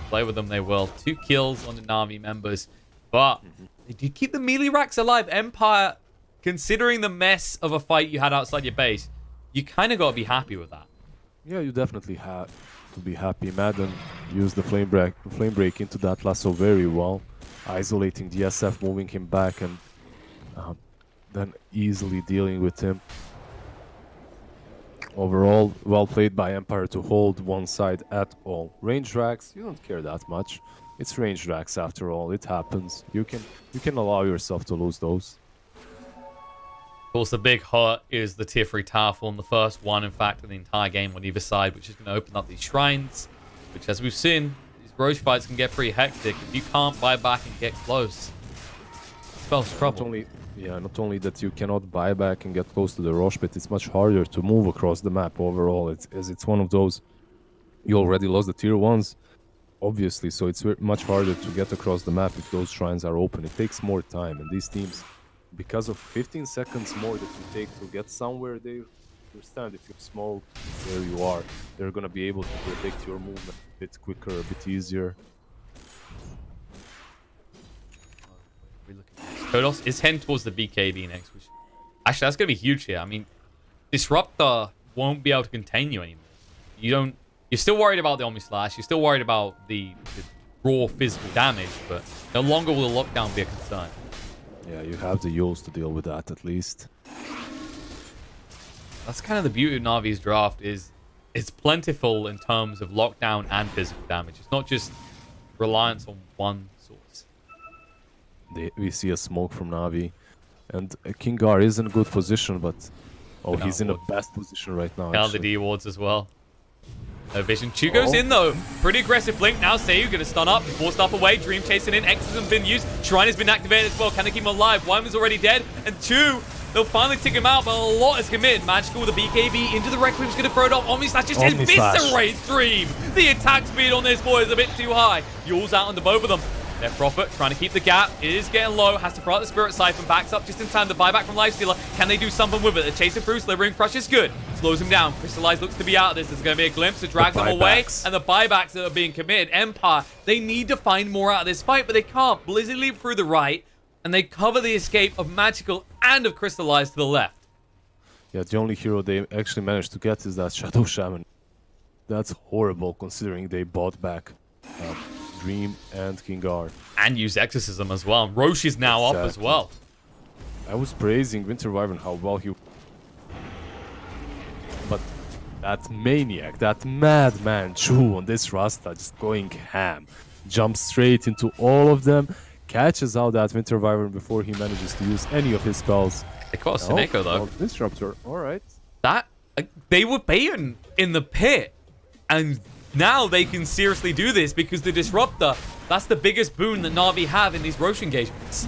Play with them, they will. 2 kills on the Na'Vi members. But they do keep the melee racks alive. Empire, considering the mess of a fight you had outside your base, you kind of got to be happy with that. Yeah, you definitely have to be happy. Madden used the flame break into that lasso very well, isolating the SF, moving him back, and then easily dealing with him. Overall, well played by Empire to hold one side at all. Range racks, you don't care that much. It's range racks after all. It happens. You can allow yourself to lose those. Of course, the big hurt is the tier 3 tower form, the first one, in fact, in the entire game on either side, which is going to open up these shrines, which, as we've seen, these Roche fights can get pretty hectic if you can't buy back and get close. It spells trouble. Yeah, not only that you cannot buy back and get close to the Roche, but it's much harder to move across the map overall. It's one of those, you already lost the tier 1s, obviously, so it's much harder to get across the map if those shrines are open. It takes more time, and these teams, because of 15 seconds more that you take to get somewhere, they understand if you're smoked, there you are. They're gonna be able to predict your movement a bit quicker, a bit easier. Kodos is heading towards the BKB next. Which, actually, that's going to be huge here. I mean, Disruptor won't be able to contain you anymore. You're still worried about the Omni Slash. You're still worried about the raw physical damage, but no longer will the lockdown be a concern. Yeah, you have the Yules to deal with that at least. That's kind of the beauty of Navi's draft, is it's plentiful in terms of lockdown and physical damage. It's not just reliance on one source. We see a smoke from Navi, and Kingar is in a good position, but he's in the best position right now. Count the D wards as well. No vision. Chu goes in though. Pretty aggressive blink. Now Seiyu gonna stun up. Force stuff away. Dream chasing in. X hasn't been used. Shrine has been activated as well. Can they keep him alive? Wyman's already dead. And Chu, they'll finally take him out, but a lot is committed. Magical with the BKB into the Requiem's gonna throw it off. Omni Slash just eviscerates Dream. The attack speed on this boy is a bit too high. Yules out onto both of them. Their Prophet trying to keep the gap. It is getting low. Has to throw out the Spirit Siphon. Backs up just in time. The buyback from Lifestealer. Can they do something with it? They're chasing through. Slivering Crush is good. Slows him down. Crystallize looks to be out of this. There's going to be a glimpse to drag them away. And the buybacks that are being committed. Empire, they need to find more out of this fight, but they can't. Blizzard leap through the right, and they cover the escape of Magical and of Crystallize to the left. Yeah, the only hero they actually managed to get is that Shadow Shaman. That's horrible considering they bought back Dream and Kingar. And use Exorcism as well. And Roche is now up as well. I was praising Winter Wyvern how well he... But that maniac, that madman Chu on this Rasta just going ham. Jumps straight into all of them. Catches out that Winter Wyvern before he manages to use any of his spells. They caught Seneko though. Disruptor, alright. That... they were baiting in the pit. And now they can seriously do this because the Disruptor, that's the biggest boon that Na'Vi have in these Roche engagements.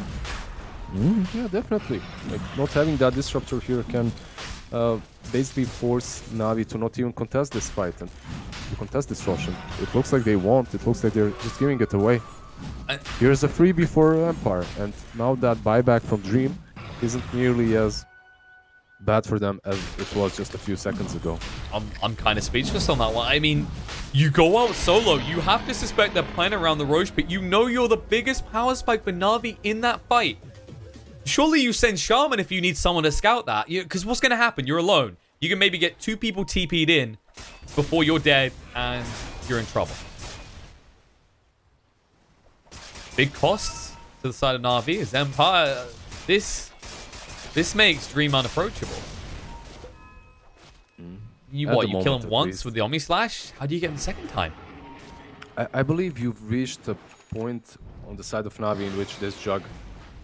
Yeah, definitely. Like, not having that Disruptor here can basically force Na'Vi to not even contest this fight and to contest this Roshan. It looks like they won't. It looks like they're just giving it away. Here's a freebie for Empire, and now that buyback from Dream isn't nearly as bad for them as it was just a few seconds ago. I'm kind of speechless on that one. I mean, you go out solo, you have to suspect they're playing around the Roche, but you know you're the biggest power spike for Na'Vi in that fight. Surely you send Shaman if you need someone to scout that, because what's going to happen? You're alone. You can maybe get 2 people TP'd in before you're dead and you're in trouble. Big costs to the side of Na'Vi as Empire. This makes Dream unapproachable. You kill him once with the Omni Slash? How do you get him the second time? I believe you've reached a point on the side of Na'Vi in which this Jug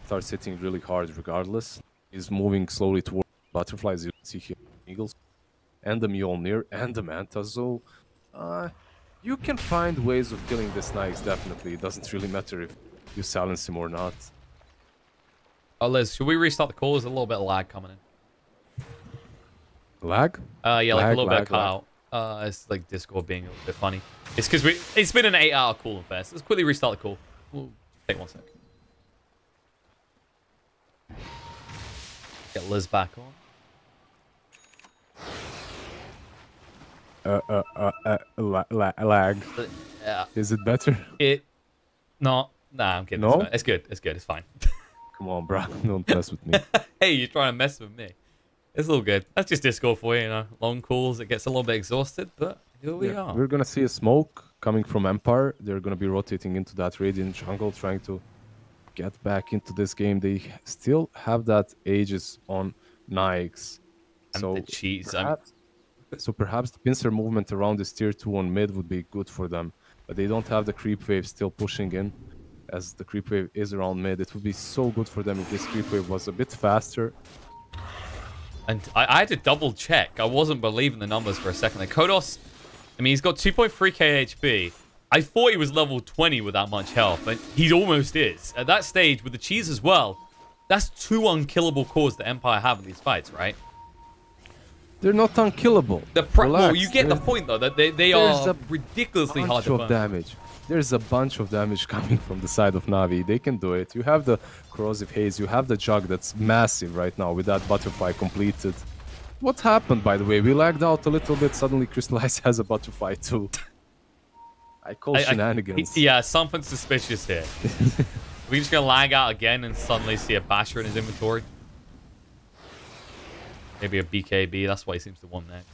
starts hitting really hard regardless. He's moving slowly towards butterflies. You see here Eagles and the Mjolnir and the Manta. So you can find ways of killing this Nyx, definitely. It doesn't really matter if you silence him or not. Oh, Liz, should we restart the call? There's a little bit of lag coming in. Lag? Yeah, like a little bit of cut out. It's like Discord being a little bit funny. It's because it's been an 8-hour call and fest. Let's quickly restart the call. We'll take 1 sec. Get Liz back on. Lag. Yeah. Is it better? Nah, I'm kidding. No? It's good. It's good. It's fine. Come on, bro. Don't mess with me. Hey, you're trying to mess with me. It's all good. That's just Discord for you, you know. Long calls, it gets a little bit exhausted, but here we are. We're going to see a smoke coming from Empire. They're going to be rotating into that Radiant jungle, trying to get back into this game. They still have that Aegis on Nyx. So the cheese. So perhaps the pincer movement around this tier 2 on mid would be good for them. But they don't have the creep wave still pushing in. As the creep wave is around mid, it would be so good for them if this creep wave was a bit faster. And I had to double check. I wasn't believing the numbers for a second. Like Kodos, I mean, he's got 2.3k HP. I thought he was level 20 with that much health, and he almost is. At that stage, with the cheese as well, That's 2 unkillable cores that Empire have in these fights, right? They're not unkillable. Well, you get the point, though, that they are ridiculously hard to burn. Damage. There's a bunch of damage coming from the side of Navi. They can do it. You have the Corrosive Haze. You have the Jug that's massive right now with that Butterfly completed. What happened, by the way? We lagged out a little bit. Suddenly, Crystallize has a Butterfly, too. I call shenanigans. Yeah, something suspicious here. We're just going to lag out again and suddenly see a Basher in his inventory. Maybe a BKB. That's what he seems to want next.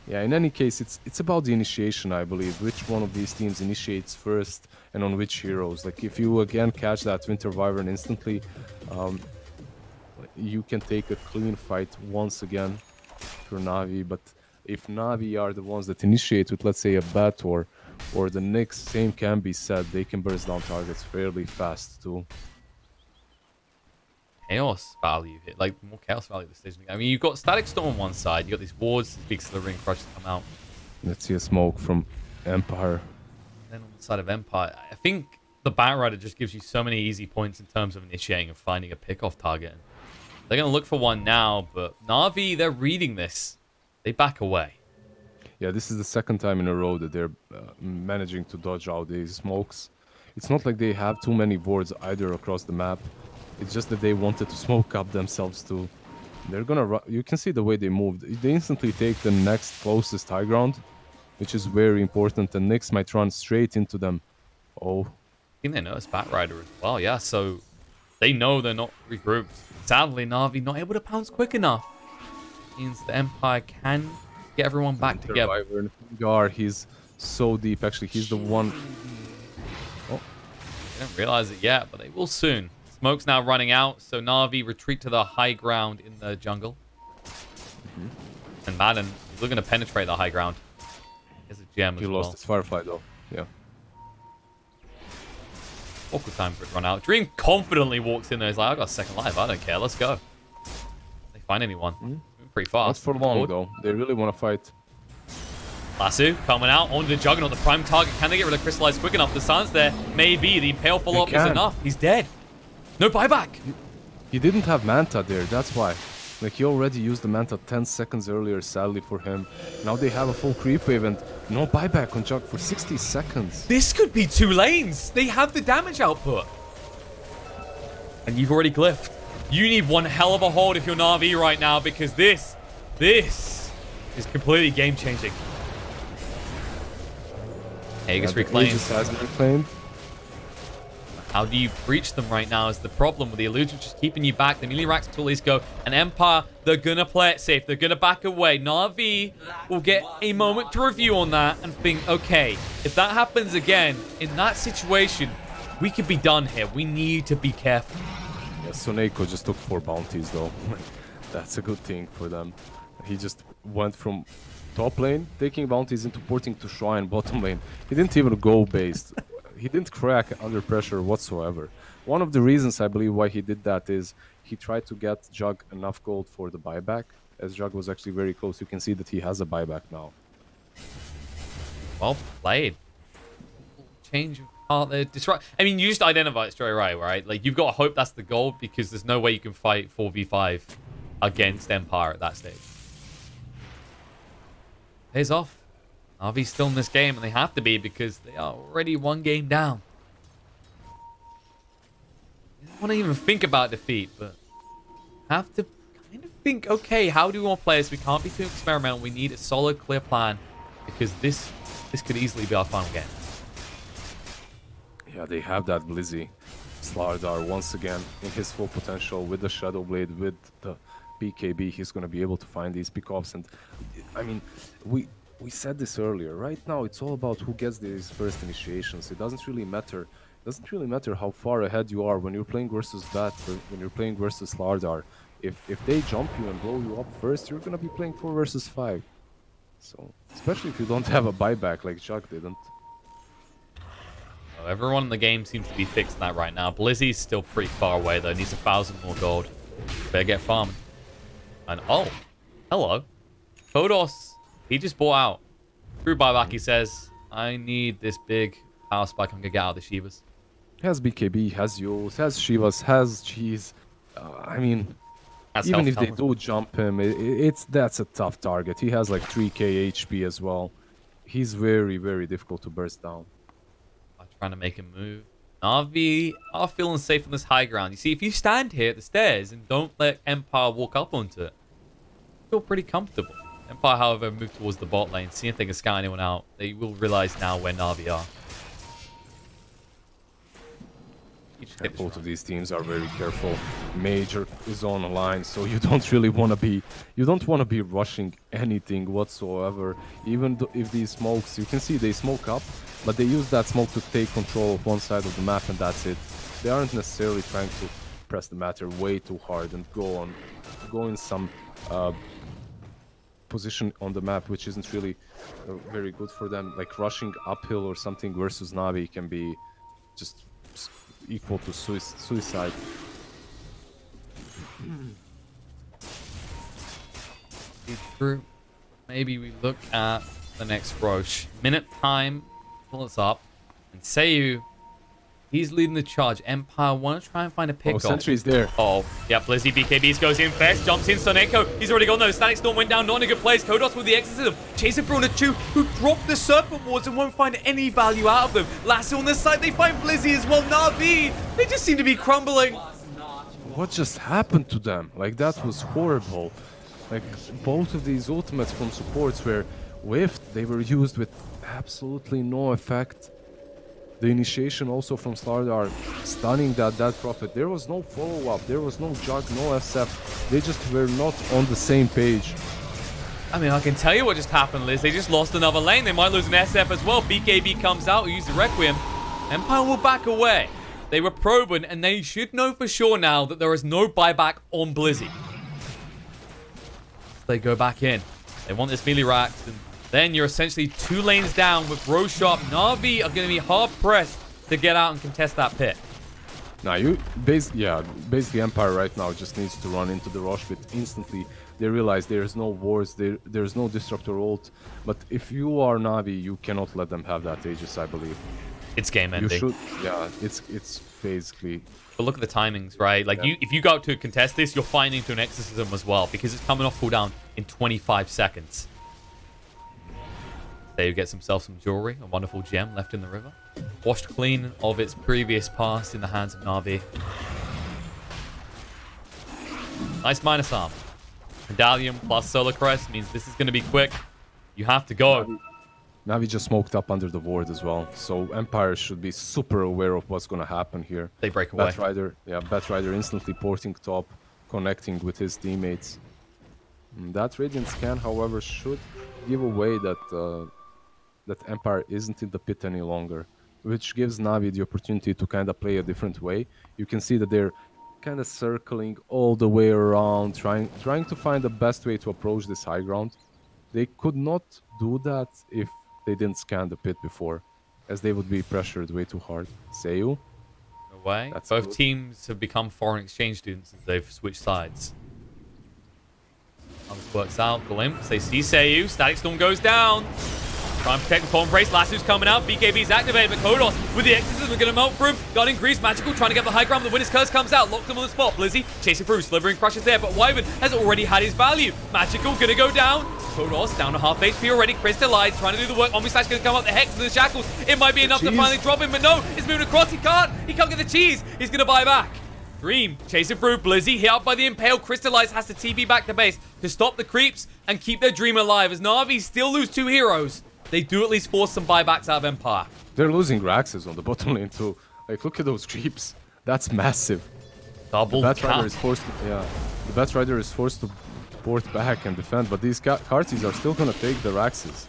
Yeah, in any case, it's about the initiation, I believe. Which one of these teams initiates first and on which heroes. Like, if you, again, catch that Winter Wyvern instantly, you can take a clean fight once again for Navi. But if Navi are the ones that initiate with, let's say, a Bat or the Nyx, same can be said. They can burst down targets fairly fast, too. Chaos value here, like more chaos value this stage. I mean, you've got Static Storm on one side, you've got these wards, these big slithering crushes come out. Let's see a smoke from Empire. And then on the side of Empire, I think the Batrider just gives you so many easy points in terms of initiating and finding a pick-off target. They're going to look for one now, but Na'Vi, they're reading this. They back away. Yeah, this is the second time in a row that they're managing to dodge out these smokes. It's not like they have too many wards either across the map. It's just that they wanted to smoke up themselves too. They're gonna you can see the way they moved. They instantly take the next closest high ground, which is very important, and Nyx might run straight into them. Oh. I think they noticed Batrider as well, yeah, so they know they're not regrouped. Sadly, Na'Vi not able to pounce quick enough. Means the Empire can get everyone back together. Gar, he's so deep. Actually, he's the one. Oh. They don't realize it yet, but they will soon. Smoke's now running out, so Na'Vi retreat to the high ground in the jungle. And Madden, he's looking to penetrate the high ground. He has a gem as well. He lost his Firefly though, yeah. Awkward time for it to run out. Dream confidently walks in there. He's like, I got a second life. I don't care. Let's go. They find anyone. Pretty fast. Not for long though. They really want to fight. Lasso coming out onto the Juggernaut, the prime target. Can they get rid of Crystallize quick enough? The silence there. Maybe. The Impale follow-up is enough. He's dead. No buyback. He didn't have Manta there. That's why. Like, he already used the Manta 10 seconds earlier, sadly for him. Now they have a full creep wave and no buyback on Jug for 60 seconds. This could be 2 lanes. They have the damage output. And you've already glyphed. You need one hell of a hold if you're Na'Vi right now, because this is completely game-changing. Aegis reclaimed. How do you breach them right now is the problem with the illusion just keeping you back. The melee racks to at least go. And Empire, they're going to play it safe. They're going to back away. Na'Vi will get a moment to review on that and think, okay, if that happens again, in that situation, we could be done here. We need to be careful. Yeah, Soneko just took 4 bounties, though. That's a good thing for them. He just went from top lane, taking bounties, into porting to Shrine bottom lane. He didn't even go based. He didn't crack under pressure whatsoever. One of the reasons I believe why he did that is he tried to get Jug enough gold for the buyback. As Jug was actually very close, you can see that he has a buyback now. Well played. Change of heart there. I mean, you just identify it straight away, right? Like, you've got to hope that's the goal, because there's no way you can fight 4v5 against Empire at that stage. Pays off. Navi's still in this game, and they have to be because they are already 1 game down. They don't want to even think about defeat, but have to kind of think, okay, how do we want to play this? We can't be too experimental. We need a solid, clear plan, because this could easily be our final game. Yeah, they have that Blizzy. Slardar once again in his full potential with the Shadow Blade, with the BKB. He's going to be able to find these pickoffs. And I mean, we said this earlier. Right now, it's all about who gets these first initiations. It doesn't really matter. It doesn't really matter how far ahead you are when you're playing versus Bat, when you're playing versus Slardar. If they jump you and blow you up first, you're gonna be playing 4 versus 5. So, especially if you don't have a buyback like Chuck didn't. Oh, everyone in the game seems to be fixing that right now. Blizzy's still pretty far away though. Needs 1,000 more gold. Better get farming. And oh, hello, Kodos. He just bought out. Through buyback, he says, I need this big power spike. I'm going to get out of the Shivas. He has BKB, has Yules, has Shivas, has Cheese. I mean, That's even health if they talent. do jump him, that's a tough target. He has like 3k HP as well. He's very, very difficult to burst down. I'm trying to make him move. NaVi are feeling safe on this high ground. You see, if you stand here at the stairs and don't let Empire walk up onto it, you feel pretty comfortable. Empire, however, move towards the bot lane, see if they can scout anyone out. They will realize now where NaVi are. Yeah, both of these teams are very careful. Major is on the line, so you don't really want to be, rushing anything whatsoever. Even if these smokes, you can see they smoke up, but they use that smoke to take control of one side of the map, and that's it. They aren't necessarily trying to press the matter way too hard and go in some position on the map, which isn't really very good for them. Like rushing uphill or something versus NaVi can be just equal to suicide. True. Maybe we look at the next Roche. Minute time, pull us up. And Seiyu, he's leading the charge. Empire want to try and find a pick-off. Oh, Sentry's there. Oh, yeah, Blizzy, BKBs goes in first, jumps in, Soneko. He's already gone though. Static Storm went down, not in a good place. Kodos with the exorcism. Chasing through on a two who dropped the Serpent Wards and won't find any value out of them. Lasso on this side, they find Blizzy as well. NaVi, they just seem to be crumbling. What just happened to them? Like, that was horrible. Like, both of these ultimates from supports were whiffed. They were used with absolutely no effect. The initiation also from lizZard are stunning that Prophet. There was no follow-up, there was no jug, no SF. They just were not on the same page. I mean, I can tell you what just happened, Liz. They just lost another lane. They might lose an SF as well. BKB comes out, use the Requiem. Empire will back away. They were probing, and they should know for sure now that there is no buyback on Blizzy. They go back in. They want this melee racks, and then you're essentially 2 lanes down with Roche up. NaVi are going to be hard-pressed to get out and contest that pit. Now, basically Empire right now just needs to run into the Roche pit instantly. They realize there's no wards, there's no Disruptor ult. But if you are NaVi, you cannot let them have that Aegis, I believe. It's game ending. You should, yeah, it's basically... But look at the timings, right? Like, yeah. if you go out to contest this, you're finding into an Exorcism as well, because it's coming off cooldown in 25 seconds. There you get himself some jewelry, a wonderful gem left in the river. Washed clean of its previous past in the hands of NaVi. Nice minus arm. Medallion plus Solar Crest means this is going to be quick. You have to go. NaVi just smoked up under the ward as well, so Empire should be super aware of what's going to happen here. They break away. Batrider instantly porting top, connecting with his teammates. That Radiant scan, however, should give away that that Empire isn't in the pit any longer, which gives NaVi the opportunity to kind of play a different way. You can see that they're kind of circling all the way around, trying to find the best way to approach this high ground. They could not do that if they didn't scan the pit before, as they would be pressured way too hard. Seiyu? No way. That's Both good. teams have become foreign exchange students as they've switched sides. How this works out. Glimpse. They see Seiyu. Static Storm goes down. Try and protect the Palm Brace. Lasso's coming out. BKB's activated, but Kodos with the Exorcism are going to melt through. God increase. Magical trying to get the high ground. The Winner's Curse comes out. Locks him on the spot. Blizzy chasing through. Slivering crushes there, but Wyvern has already had his value. Magical going to go down. Kodos down to half HP already. Crystallized trying to do the work. Omnislash going to come up. The Hex and the Shackles. It might be enough to finally drop him, but no. It's moving across. He can't get the cheese. He's going to buy back. Dream chasing through. Blizzy hit up by the Impale. Crystallized has to TP back to base to stop the creeps and keep their Dream alive. As NaVi still lose 2 heroes, they do at least force some buybacks out of Empire. They're losing Raxes on the bottom lane too. Like, look at those creeps. That's massive. Double the Batrider is forced to, the Batrider is forced to port back and defend, but these Karties are still gonna take the Raxes.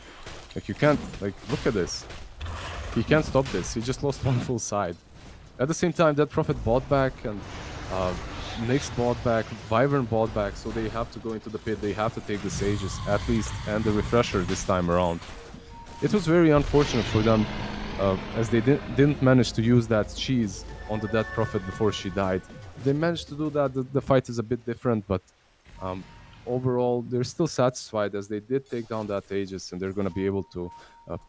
Like, you can't, like, look at this. He can't stop this. He just lost one full side. At the same time, that Prophet bought back, and Nyx bought back, Wyvern bought back, so they have to go into the pit. They have to take the Sages, at least, and the Refresher this time around. It was very unfortunate for them, as they didn't manage to use that cheese on the Dead Prophet before she died. If they managed to do that, the fight is a bit different, but overall, they're still satisfied as they did take down that Aegis, and they're going to be able to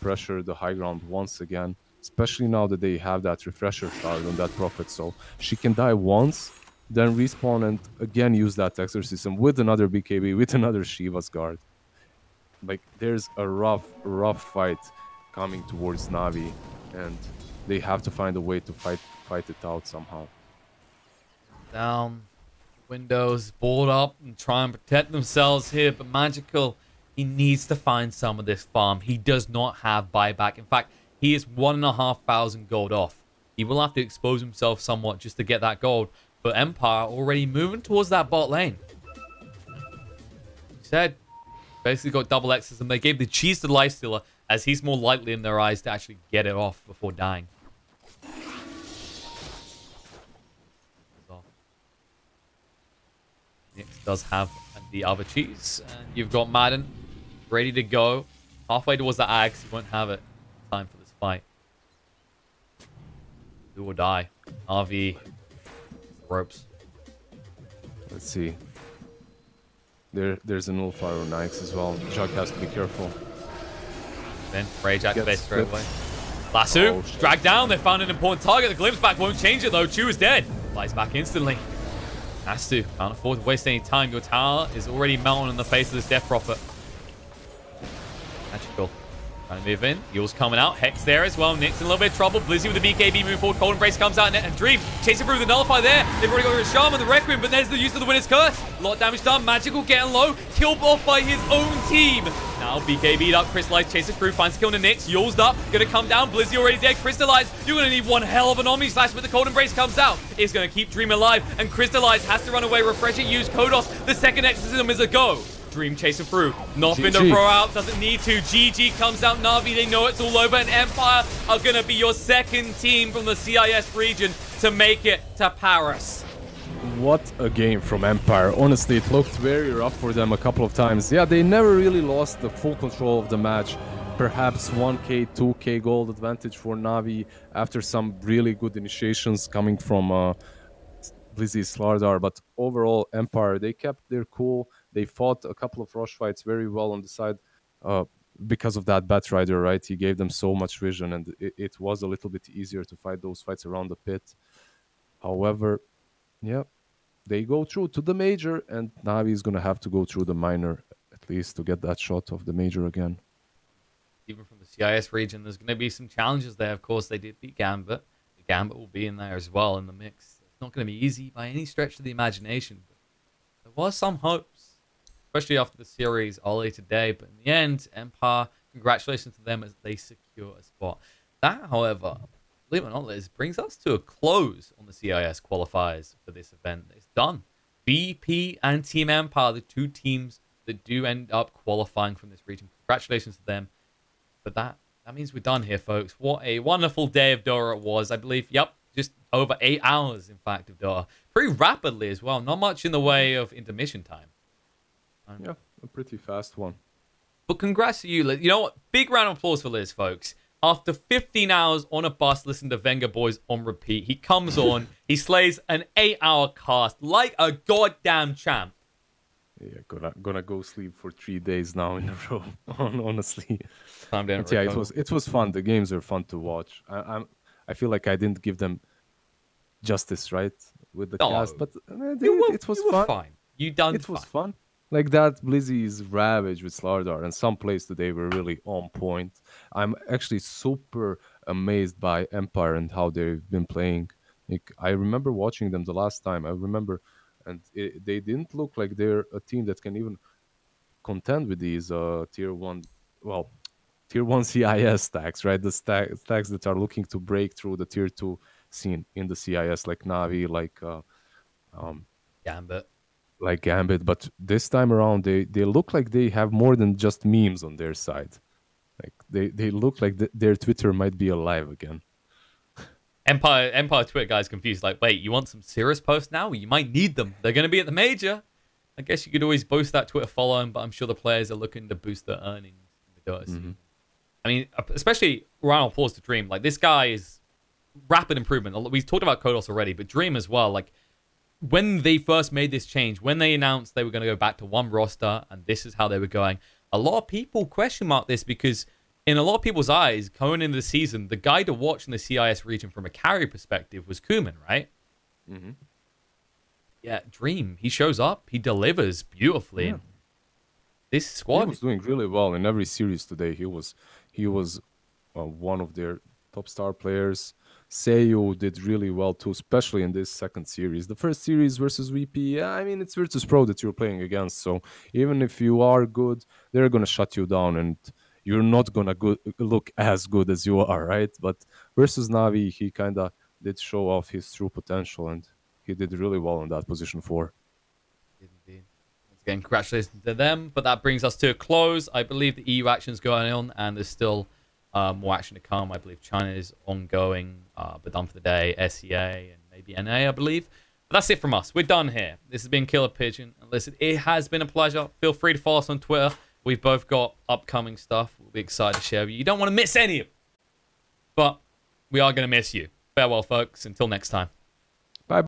pressure the high ground once again, especially now that they have that Refresher shard on that Prophet. So she can die once, then respawn and again use that exorcism with another BKB, with another Shiva's guard. Like, there's a rough fight coming towards Navi, and they have to find a way to fight it out somehow. Down, windows, board up, and try and protect themselves here. But Magical, he needs to find some of this farm. He does not have buyback. In fact, he is 1,500 gold off. He will have to expose himself somewhat just to get that gold. But Empire already moving towards that bot lane. He said, basically got double X's, and they gave the cheese to Lifestealer, as he's more likely in their eyes to actually get it off before dying. Nix does have the other cheese, and you've got Madden ready to go. Halfway towards the Axe, he won't have it. Time for this fight. Do or die. RV ropes. Let's see. There's a nullfire on Nix as well. Jug has to be careful. Then Rage activates straight away. Lasso, dragged down. They found an important target. The glimpse back won't change it though. Chu is dead. Flies back instantly. Has to. Can't afford to waste any time. Your tower is already melting in the face of this Death Prophet. Magical. Trying to move in. Yule's coming out. Hex there as well. Nick's in a little bit of trouble. Blizzy with the BKB moving forward. Cold Embrace comes out and Dream chasing through the Nullify there. They've already got the Shaman, the Requiem, but there's the use of the Winner's Curse. A lot of damage done. Magical getting low. Killed off by his own team. Now BKB'd up. Crystallized chases through. Finds a kill on the Nyx. Yule's up. Gonna come down. Blizzy already dead. Crystallized. You're gonna need one hell of an Omni Slash, but the Cold Embrace comes out. It's gonna keep Dream alive. And Crystallized has to run away. Refresh it. Use Kodos. The second exorcism is a go. Dream chasing through. Nothing to throw out. Doesn't need to. GG comes out. Navi, they know it's all over. And Empire are going to be your second team from the CIS region to make it to Paris. What a game from Empire. Honestly, it looked very rough for them a couple of times. Yeah, they never really lost the full control of the match. Perhaps 1k, 2k gold advantage for Navi after some really good initiations coming from Blizzy's lizZard. But overall, Empire, they kept their cool. They fought a couple of rush fights very well on the side because of that Batrider, right? He gave them so much vision, and it was a little bit easier to fight those fights around the pit. However, yeah, they go through to the major, and Navi is going to have to go through the minor at least to get that shot of the major again. Even from the CIS region, there's going to be some challenges there. Of course, they did beat Gambit. The Gambit will be in there as well in the mix. It's not going to be easy by any stretch of the imagination, but there was some hopes, especially after the series early today. But in the end, Empire, congratulations to them as they secure a spot. That, however, believe it or not, Liz, brings us to a close on the CIS qualifiers for this event. It's done. BP and Team Empire, the two teams that do end up qualifying from this region. Congratulations to them. But that means we're done here, folks. What a wonderful day of Dota it was. I believe, yep, just over 8 hours, in fact, of Dota. Pretty rapidly as well. Not much in the way of intermission time. Yeah, a pretty fast one. But congrats to you, Liz. You know what? Big round of applause for Liz, folks. After 15 hours on a bus listening to Venga Boys on repeat, he comes on, he slays an 8-hour cast like a goddamn champ. Yeah, gonna go sleep for 3 days now in a row. Honestly, Yeah, it was fun. The games are fun to watch. I feel like I didn't give them justice, right, with the cast, but it was fun. Fine. You done. It was fun. Like that, Blizzy's Ravage with lizZard and some plays today were really on point. I'm actually super amazed by Empire and how they've been playing. Like, I remember watching them the last time. I remember, and they didn't look like they're a team that can even contend with these tier one CIS stacks, right? The stacks that are looking to break through the tier 2 scene in the CIS, like Navi, like Gambit. Like Gambit, but this time around they look like they have more than just memes on their side. Like they look like their Twitter might be alive again. Empire Twitter guys confused, like, wait, you want some serious posts now? You might need them. They're going to be at the major. I guess you could always boost that Twitter following, but I'm sure the players are looking to boost their earnings in the Dota scene. I mean, especially round of applause to Dream. Like, this guy is rapid improvement. We've talked about Kodos already, but Dream as well. Like, when they first made this change, when they announced they were going to go back to one roster and this is how they were going, a lot of people question mark this because in a lot of people's eyes, going into the season, the guy to watch in the CIS region from a carry perspective was Kuman, right? yeah, Dream. He shows up. He delivers beautifully. Yeah. This He squad. was doing really well in every series today. He was one of their top star players. Seiyu did really well too, especially in this second series. The first series versus VP, yeah, I mean, it's Virtus Pro that you're playing against. So even if you are good, they're going to shut you down and you're not going to look as good as you are, right? But versus Navi, he kind of did show off his true potential and he did really well in that position 4. Indeed. Once again, congratulations to them. But that brings us to a close. I believe the EU action is going on and there's still more action to come. I believe China is ongoing, but done for the day. SEA and maybe NA, I believe. But that's it from us. We're done here. This has been KillerPigeon. And listen, it has been a pleasure. Feel free to follow us on Twitter. We've both got upcoming stuff. We'll be excited to share with you. You don't want to miss any of it. But we are going to miss you. Farewell, folks. Until next time.